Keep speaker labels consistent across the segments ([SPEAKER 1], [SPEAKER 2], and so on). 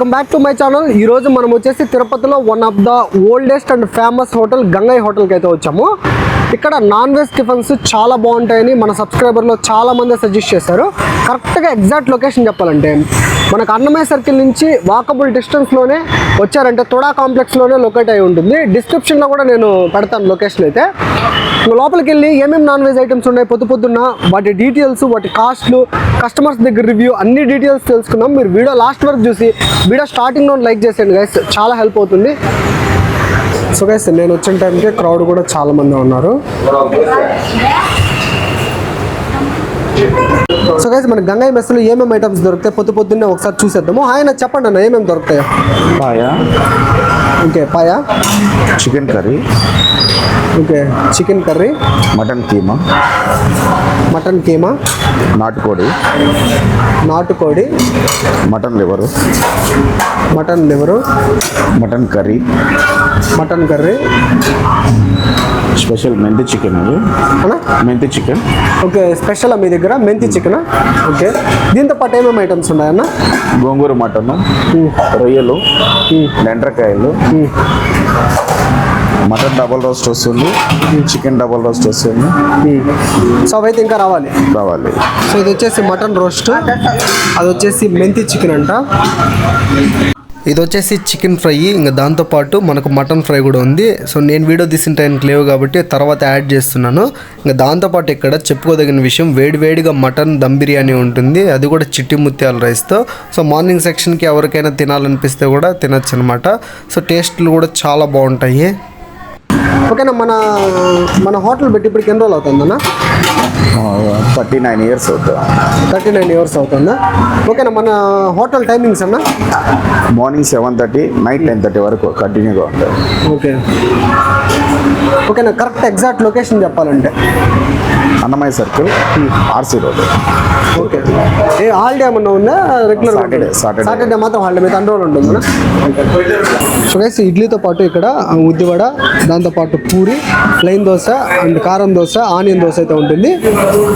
[SPEAKER 1] Welcome back to my channel. ఈ రోజు మనం వచ్చేసి తిరుపతిలో one of the oldest and famous hotel Gangaiah హోటల్కి అయితే వచ్చాము. ఇక్కడ నాన్ వెజ్ టిఫిన్స్ చాలా బాగుంటాయని మన సబ్స్క్రైబర్లో చాలా మంది సజెస్ట్ చేశారు. కరెక్ట్గా ఎగ్జాక్ట్ లొకేషన్ చెప్పాలంటే మనకు అన్నమయ్య సర్కిల్ నుంచి వాకబుల్ డిస్టెన్స్లోనే వచ్చారంటే తొడా కాంప్లెక్స్లోనే లొకేట్ అయి ఉంటుంది. డిస్క్రిప్షన్లో కూడా నేను పెడతాను లొకేషన్ అయితే. లోపలికి వెళ్ళి ఏమేమి నాన్ వెజ్ ఐటమ్స్ ఉన్నాయి పొద్దున్న వాటి డీటెయిల్స్, వాటి కాస్ట్లు, కస్టమర్స్ దగ్గర రివ్యూ అన్ని డీటెయిల్స్ తెలుసుకున్నాం. మీరు వీడియో లాస్ట్ వరకు చూసి వీడియో స్టార్టింగ్లో లైక్ చేసేయండి గైస్, చాలా హెల్ప్ అవుతుంది. సో గైస్ నేను వచ్చిన టైంకి క్రౌడ్ కూడా చాలా మంది ఉన్నారు. సో గైస్ మన గంగయ్య మెస్లో ఏమేమి ఐటమ్స్ దొరుకుతాయి పొద్దున్నే ఒకసారి చూసేద్దాము. ఆయన చెప్పండి అన్న ఏమేమి దొరుకుతాయో.
[SPEAKER 2] Paya,
[SPEAKER 1] okay paya,
[SPEAKER 2] chicken curry,
[SPEAKER 1] okay chicken curry,
[SPEAKER 2] mutton keema,
[SPEAKER 1] mutton keema,
[SPEAKER 2] నాటుకోడి, mutton liver, mutton curry, special methi chicken. Methi chicken,
[SPEAKER 1] okay special మీ దగ్గర మెంతి చికెన్. ఓకే దీంతో పాటు ఏమేమి ఐటమ్స్ ఉన్నాయన్న?
[SPEAKER 2] గోంగూర మటను, రొయ్యలు, లెండ్రకాయలు, మటన్ డబల్ రోస్ట్ వస్తుంది, చికెన్ డబల్ రోస్ట్ వస్తుంది.
[SPEAKER 1] సో అవైతే ఇంకా రావాలి. సో ఇది వచ్చేసి మటన్ రోస్ట్, అది వచ్చేసి మెంతి చికెన్ అంట, ఇది వచ్చేసి చికెన్ ఫ్రై, ఇంకా దాంతోపాటు మనకు మటన్ ఫ్రై కూడా ఉంది. సో నేను వీడియో తీసిన టైంకి లేవు కాబట్టి తర్వాత యాడ్ చేస్తున్నాను. ఇంకా దాంతోపాటు ఇక్కడ చెప్పుకోదగిన విషయం వేడివేడిగా మటన్ దమ్ బిర్యానీ ఉంటుంది, అది కూడా చిట్టి ముత్యాల రైస్తో. సో మార్నింగ్ సెక్షన్కి ఎవరికైనా తినాలనిపిస్తే కూడా తినచ్చు అనమాట. సో టేస్ట్లు కూడా చాలా బాగుంటాయి. ఓకేనా, మన హోటల్ పెట్టి ఇప్పటికి ఎన్ని రోజులు అవుతుందన్నా?
[SPEAKER 2] 39 years అవుతుంది.
[SPEAKER 1] 39 years అవుతుందా? ఓకేనా, మన హోటల్ టైమింగ్స్ అన్న?
[SPEAKER 2] మార్నింగ్ 7:30, నైట్ 10:30 వరకు కంటిన్యూగా ఉంటుంది.
[SPEAKER 1] ఓకేనా, కరెక్ట్ ఎగ్జాక్ట్ లొకేషన్ చెప్పాలంటే
[SPEAKER 2] Annamayya circle, RC road.
[SPEAKER 1] Okay, a holiday ఏమన్నా ఉందా? రెగ్యులర్ సాటర్డే మాత్రం హాలిడే, మీద 2 రోజులు ఉంటుందా? సో గైస్ ఇడ్లీతో పాటు ఇక్కడ ఉద్దివడ, దాంతోపాటు పూరి, ప్లెయిన్ దోశ అండ్ కారం దోశ, ఆనియన్ దోశ అయితే ఉంటుంది.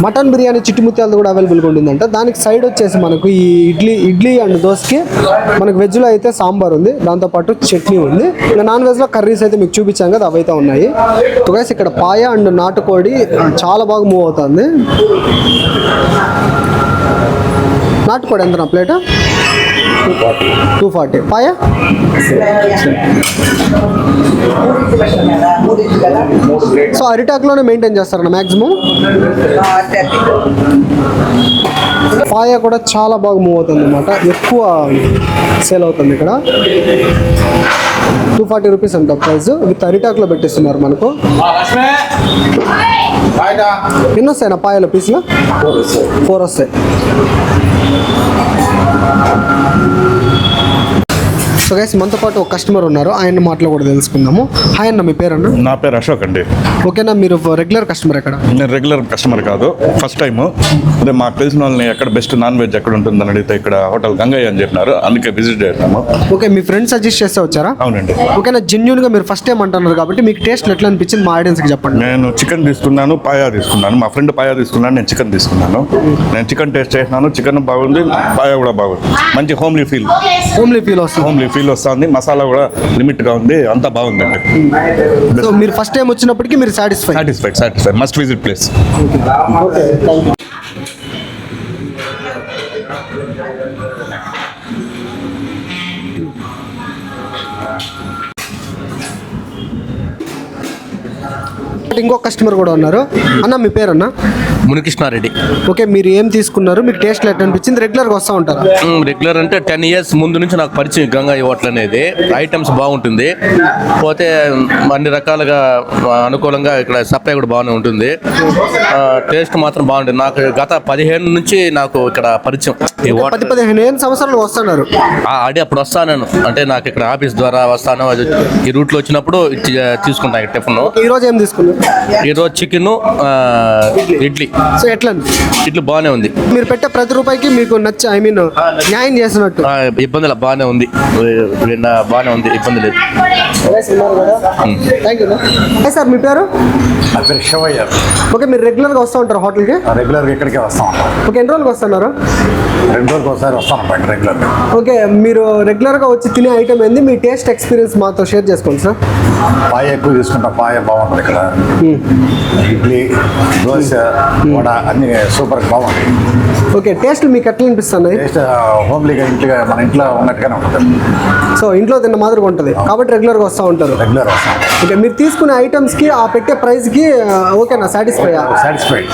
[SPEAKER 1] మటన్ బిర్యానీ చిట్టి ముత్యాలతో కూడా అవైలబుల్గా ఉంటుందంట. దానికి సైడ్ వచ్చేసి మనకు ఈ ఇడ్లీ అండ్ దోశకి మనకు వెజ్లో అయితే సాంబార్ ఉంది, దాంతోపాటు చట్నీ ఉంది. ఇంకా నాన్ వెజ్లో కర్రీస్ అయితే మీకు చూపించాం కదా, అవైతే ఉన్నాయి. సో గైస్ ఇక్కడ పాయ అండ్ నాటుకోడి చాలా బాగా మూవ్ అవుతుంది. నాటుకోడి ఎంత నా ప్లేట్? 240. పాయ సో అరిటాక్లోనే మెయింటైన్ చేస్తారన్న మ్యాక్సిమం. పాయ కూడా చాలా బాగా మూవ్ అవుతుంది అనమాట, ఎక్కువ సేల్ అవుతుంది ఇక్కడ. 240 రూపీస్ అంట ప్రైస్. విత్ అరిటాక్లో పెట్టిస్తున్నారు మనకు. ఎన్ని వస్తాయి పాయల పీస్లో? 4 వస్తాయి. సో గైస్ మనతో పాటు ఒక కస్టమర్ ఉన్నారు, ఆయన మాటలు కూడా తెలుసుకుందాము. హాయ్ అన్న, మీ పేరు అన్న?
[SPEAKER 3] నా పేరు అశోక్ అండి.
[SPEAKER 1] ఓకేనా, మీరు రెగ్యులర్ కస్టమర్ ఎక్కడ?
[SPEAKER 3] నేను రెగ్యులర్ కస్టమర్ కాదు, ఫస్ట్ టైం. అదే మాకు తెలిసిన వాళ్ళని ఎక్కడ బెస్ట్ నాన్ వెజ్ ఎక్కడ ఉంటుందని అడిగితే ఇక్కడ హోటల్ గంగయ్య అని చెప్పినారు, అందుకే విజిట్ చేస్తాము.
[SPEAKER 1] ఓకే, మీ ఫ్రెండ్స్ సజెస్ట్ చేస్తే వచ్చారా?
[SPEAKER 3] అవునండి.
[SPEAKER 1] ఓకేనా, జెన్యూన్గా మీరు ఫస్ట్ టైం అంటున్నారు కాబట్టి మీకు టేస్ట్ ఎట్లా అనిపించింది మా ఆడియన్స్కి చెప్పండి.
[SPEAKER 3] నేను చికెన్ తీసుకున్నాను, పాయా తీసుకున్నాను. మా ఫ్రెండ్ పాయా తీసుకున్నాను, నేను చికెన్ తీసుకున్నాను. నేను చికెన్ టేస్ట్ చేసినాను, చికెన్ బాగుంది, పాయా కూడా బాగుంది. మంచి హోమ్లీ ఫీల్ వస్తుంది. మసాలా కూడా లిమిట్గా ఉంది, అంతా బాగుందండి.
[SPEAKER 1] సో మీరు ఫస్ట్ టైం వచ్చినప్పటికీ మీరు సాటిస్ఫై
[SPEAKER 3] మస్ట్ విజిట్ ప్లేస్.
[SPEAKER 1] ఇంకో కస్టమర్ కూడా ఉన్నారు. అన్న మీ పేరు అన్న?
[SPEAKER 4] మునికృష్ణారెడ్డి.
[SPEAKER 1] ఓకే, మీరు ఏం తీసుకున్నారు? మీకు టేస్ట్ ఎట్లా అనిపించింది? రెగ్యులర్గా వస్తూ ఉంటారా?
[SPEAKER 4] రెగ్యులర్ అంటే 10 years ముందు నుంచి నాకు పరిచయం గంగయ్య హోటల్ అనేది. ఐటమ్స్ బాగుంటుంది, పోతే అన్ని రకాలుగా అనుకూలంగా ఇక్కడ సప్లై కూడా బాగానే ఉంటుంది. టేస్ట్ మాత్రం బాగుంటుంది. నాకు గత 15 నుంచి నాకు ఇక్కడ పరిచయం.
[SPEAKER 1] 15 సంవత్సరాలు వస్తున్నారు
[SPEAKER 4] ఆడి అప్పుడు వస్తాను, అంటే నాకు ఇక్కడ ఆఫీస్ ద్వారా వస్తాను. ఈ రూట్లో వచ్చినప్పుడు తీసుకుంటాను టిఫిన్.
[SPEAKER 1] ఈరోజు ఏం తీసుకున్నారు?
[SPEAKER 4] ఈరోజు చికెన్, ఇడ్లీ.
[SPEAKER 1] సో ఎట్లా
[SPEAKER 4] ఇట్లు బాగానే ఉంది.
[SPEAKER 1] మీరు పెట్టే ప్రతి రూపాయికి మీకు న్యాయం చేసినట్టు
[SPEAKER 4] ఇబ్బందులు బాగానే ఉంది, బాగానే ఉంది, ఇబ్బంది లేదు.
[SPEAKER 1] Thank you sir. మీ పేరు?
[SPEAKER 5] నా పేరు శివయ్య.
[SPEAKER 1] ఓకే, మీరు రెగ్యులర్గా వస్తూ ఉంటారు హోటల్కి?
[SPEAKER 5] రెగ్యులర్గా ఇక్కడికే వస్తా ఉంటాం.
[SPEAKER 1] ఓకే, ఎన్ని రోజులకు వస్తున్నారు?
[SPEAKER 5] 2 రోజులకు ఒకసారి వస్తాను బయట రెగ్యులర్గా.
[SPEAKER 1] ఓకే, మీరు రెగ్యులర్గా వచ్చి తినే ఐటమ్ ఏంది? మీ టేస్ట్ ఎక్స్పీరియన్స్ మాతో షేర్ చేసుకోండి సార్.
[SPEAKER 5] పాయ ఎక్కువ తీసుకుంటాం, పాయ బాగుంటుంది ఇక్కడ. ఇడ్లీ, దోశ, వడ అన్ని సూపర్ బాగుంటాయి.
[SPEAKER 1] ఓకే, టేస్ట్ మీకు ఎట్లా అనిపిస్తున్నాయి?
[SPEAKER 5] టేస్ట్ హోమ్లీగా ఇంట్లో మన ఇంట్లో ఉన్నట్టుగానే ఉంటుంది.
[SPEAKER 1] సో ఇంట్లో తిన్న మాదిరిగా ఉంటుంది కాబట్టి రెగ్యులర్గా వస్తూ ఉంటారు.
[SPEAKER 5] రెగ్యులర్ వస్తాం.
[SPEAKER 1] ఓకే, మీరు తీసుకునే ఐటమ్స్కి ఆ పెట్టే ప్రైస్కి ఓకేనా సాటిస్ఫై?
[SPEAKER 5] సాటిస్ఫైడ్.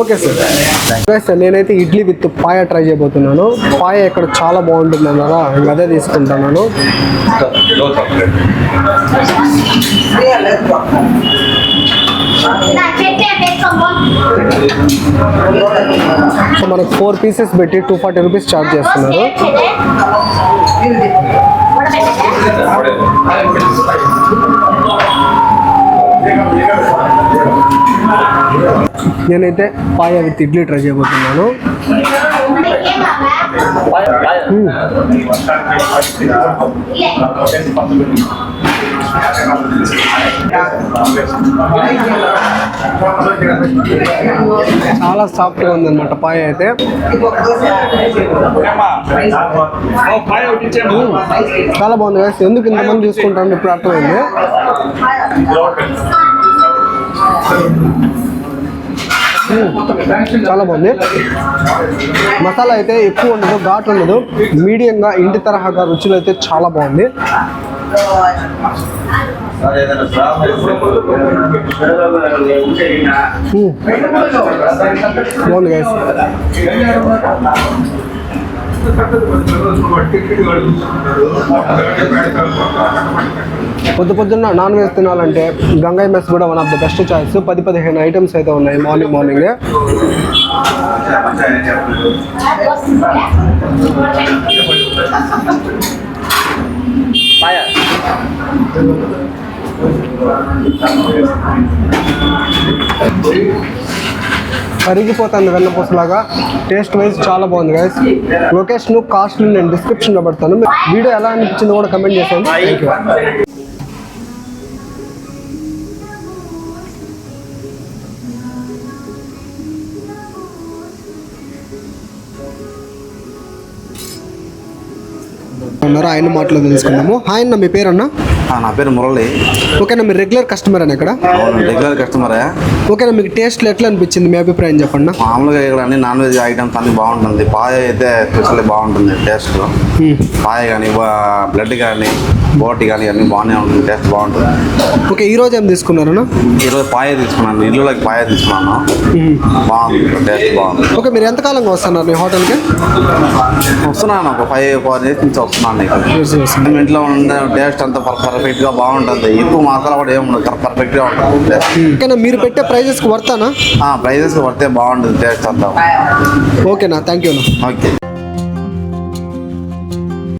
[SPEAKER 1] Okay sir. నేనైతే ఇడ్లీ విత్ పాయ ట్రై చేయబోతున్నాను. పాయ ఇక్కడ చాలా బాగుంటుంది అన్నారా, ఇంకా అదే తీసుకుంటున్నాను. సో మనకు 4 పీసెస్ పెట్టి 240 రూపీస్ ఛార్జ్ చేస్తున్నారు. నేనైతే పాయ విత్ ఇడ్లీ ట్రై చేయబోతున్నాను. చాలా సాఫ్ట్గా ఉందన్నమాట పాయ అయితే. చాలా బాగుంది కదా. ఎందుకు ఇంతమంది తీసుకుంటాను ఇప్పుడు అర్థమైంది. చాలా బాగుంది. మసాలా అయితే ఎక్కువ ఉండదు, ఘాటు ఉండదు, మీడియంగా ఇంటి తరహాగా రుచులు అయితే చాలా బాగుంది. బాగుంది గైస్. పొద్దున్న నాన్ వెజ్ తినాలంటే గంగయ్య మెస్ కూడా one of the best choice. 10-15 items అయితే ఉన్నాయి మార్నింగ్. కరిగిపోతుంది వెన్నపూసలాగా. టేస్ట్ వైజ్ చాలా బాగుంది గైస్. లొకేషన్, కాస్ట్ నేను డిస్క్రిప్షన్లో పెడతాను. వీడియో ఎలా అనిపించిందో కూడా కమెంట్ చేసేయండి. Thank you. ఆయన మాటలో తెలుసుకున్నాము. హాయ్ అన్న, మీ పేరు అన్న?
[SPEAKER 2] నా పేరు మురళి.
[SPEAKER 1] ఓకేనా, మీరు రెగ్యులర్ కస్టమర్ అని ఇక్కడ?
[SPEAKER 2] రెగ్యులర్ కస్టమరే.
[SPEAKER 1] ఓకేనా, మీకు టేస్ట్లో ఎట్లా అనిపించింది? మీ అభిప్రాయం చెప్పండి.
[SPEAKER 2] మామూలుగా ఇక్కడ అన్ని నాన్ వెజ్ ఐటమ్స్ అన్ని బాగుంటుంది. పాయ అయితే స్పెషల్లీ బాగుంటుంది టేస్ట్. పాయ కానీ, బ్లడ్ కానీ, బోటి కానీ అన్ని బాగానే ఉంటుంది, టేస్ట్ బాగుంటుంది.
[SPEAKER 1] ఓకే, ఈ రోజు ఏం తీసుకున్నారన్నా?
[SPEAKER 2] ఈరోజు పాయ తీసుకున్నాను, ఇల్లులోకి పాయ తీసుకున్నాను. బాగుంది, టేస్ట్ బాగుంది.
[SPEAKER 1] ఓకే, మీరు ఎంతకాలంగా వస్తున్నారు ఈ హోటల్కి?
[SPEAKER 2] వస్తున్నాను, ఒక 5 days నుంచి వస్తున్నాను ఇక్కడ. ఇంట్లో ఉన్న టేస్ట్ అంతా పర్ఫెక్ట్గా బాగుంటుంది. ఎక్కువ మసాలా కూడా ఏముండదు, పర్ఫెక్ట్గా ఉంటుంది.
[SPEAKER 1] ఓకేనా, మీరు పెట్టే ప్రైజెస్కి వర్తానా?
[SPEAKER 2] ప్రైజెస్ పడితే బాగుంటుంది టేస్ట్ అంతా.
[SPEAKER 1] ఓకేనా, థ్యాంక్ యూ అన్న.
[SPEAKER 2] ఓకే.